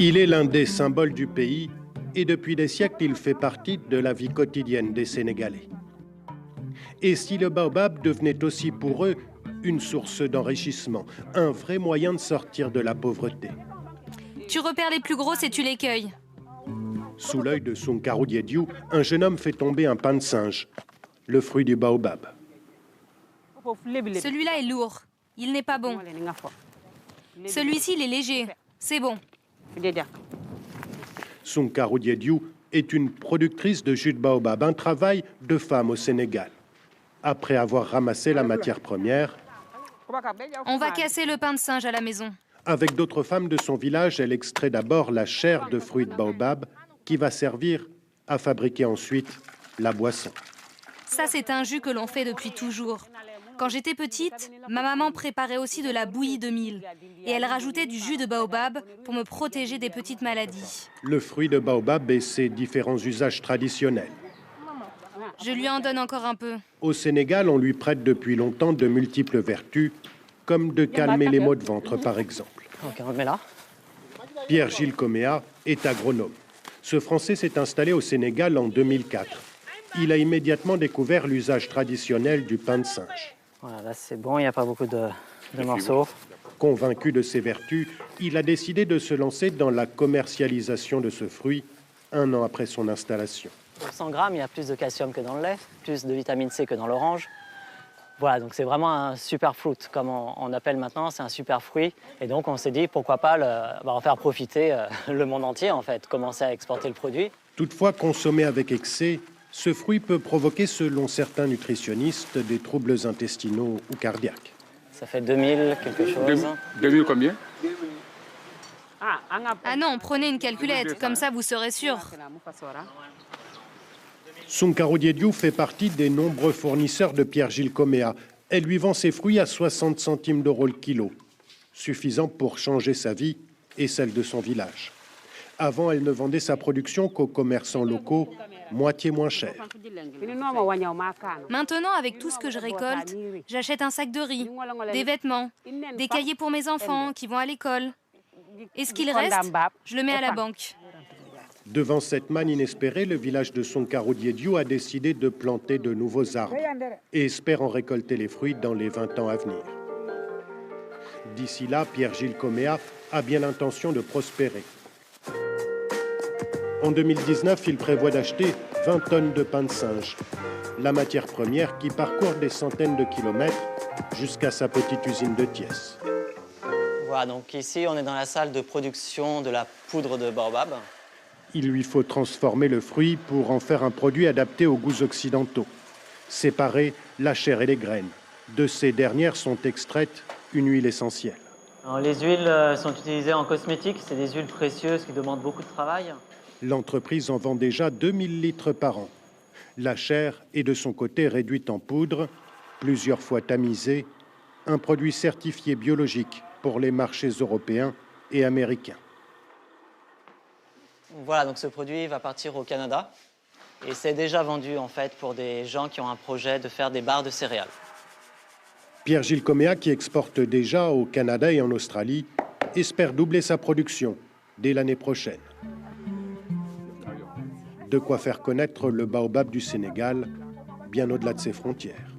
Il est l'un des symboles du pays et depuis des siècles, il fait partie de la vie quotidienne des Sénégalais. Et si le baobab devenait aussi pour eux une source d'enrichissement, un vrai moyen de sortir de la pauvreté. Tu repères les plus grosses et tu les cueilles. Sous l'œil de Sounkarou Diédiou, un jeune homme fait tomber un pain de singe, le fruit du baobab. Celui-là est lourd, il n'est pas bon. Celui-ci, il est léger, c'est bon. Sounkarou Diédiou est une productrice de jus de baobab, un travail de femme au Sénégal. Après avoir ramassé la matière première, On va casser le pain de singe à la maison. avec d'autres femmes de son village, elle extrait d'abord la chair de fruits de baobab qui va servir à fabriquer ensuite la boisson. Ça, c'est un jus que l'on fait depuis toujours. Quand j'étais petite, ma maman préparait aussi de la bouillie de mil. Et elle rajoutait du jus de baobab pour me protéger des petites maladies. Le fruit de baobab et ses différents usages traditionnels. Je lui en donne encore un peu. Au Sénégal, on lui prête depuis longtemps de multiples vertus, comme de calmer les maux de ventre, par exemple. Ok, on le met là. Pierre-Gilles Coméa est agronome. Ce Français s'est installé au Sénégal en 2004. Il a immédiatement découvert l'usage traditionnel du pain de singe. Voilà, là c'est bon, il n'y a pas beaucoup de morceaux. Convaincu de ses vertus, il a décidé de se lancer dans la commercialisation de ce fruit un an après son installation. Pour 100 grammes, il y a plus de calcium que dans le lait, plus de vitamine C que dans l'orange. Voilà, donc c'est vraiment un super fruit, comme on appelle maintenant, c'est un super fruit. Et donc on s'est dit, pourquoi pas en faire profiter le monde entier, en fait, commencer à exporter le produit. Toutefois, consommé avec excès, ce fruit peut provoquer, selon certains nutritionnistes, des troubles intestinaux ou cardiaques. Ça fait 2000 quelque chose. 2000 combien? Ah non, prenez une calculette, comme ça vous serez sûr. Sounkarou Diédiou fait partie des nombreux fournisseurs de Pierre-Gilles Coméa. Elle lui vend ses fruits à 60 centimes d'euros le kilo, suffisant pour changer sa vie et celle de son village. Avant, elle ne vendait sa production qu'aux commerçants locaux, moitié moins cher. Maintenant, avec tout ce que je récolte, j'achète un sac de riz, des vêtements, des cahiers pour mes enfants qui vont à l'école. Et ce qu'il reste, je le mets à la banque. Devant cette manne inespérée, le village de Sounkarou Diédiou a décidé de planter de nouveaux arbres et espère en récolter les fruits dans les 20 ans à venir. D'ici là, Pierre-Gilles Coméa a bien l'intention de prospérer. En 2019, il prévoit d'acheter 20 tonnes de pain de singe, la matière première qui parcourt des centaines de kilomètres jusqu'à sa petite usine de Thiès. Voilà, donc ici on est dans la salle de production de la poudre de baobab. Il lui faut transformer le fruit pour en faire un produit adapté aux goûts occidentaux. Séparer la chair et les graines. De ces dernières sont extraites une huile essentielle. Alors, les huiles sont utilisées en cosmétique, c'est des huiles précieuses qui demandent beaucoup de travail. L'entreprise en vend déjà 2000 litres par an. La chair est de son côté réduite en poudre, plusieurs fois tamisée, un produit certifié biologique pour les marchés européens et américains. Voilà, donc ce produit va partir au Canada et c'est déjà vendu en fait pour des gens qui ont un projet de faire des barres de céréales. Pierre-Gilles Coméa, qui exporte déjà au Canada et en Australie, espère doubler sa production dès l'année prochaine. De quoi faire connaître le baobab du Sénégal bien au-delà de ses frontières.